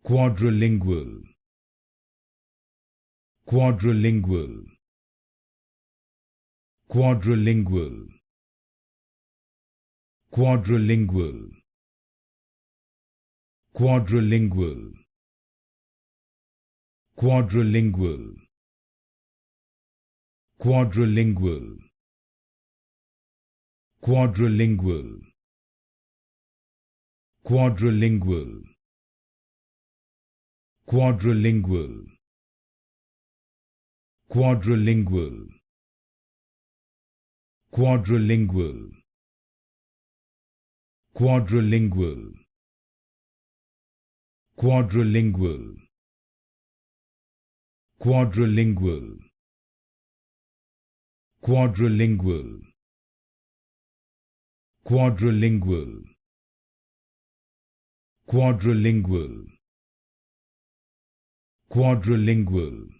Quadrilingual. Quadrilingual. Quadrilingual. Quadrilingual. Quadrilingual. Quadrilingual. Quadrilingual. Quadrilingual. Quadrilingual. Quadrilingual. Quadrilingual. Quadrilingual. Quadrilingual. Quadrilingual. Quadrilingual. Quadrilingual. Quadrilingual. Quadrilingual. Quadrilingual.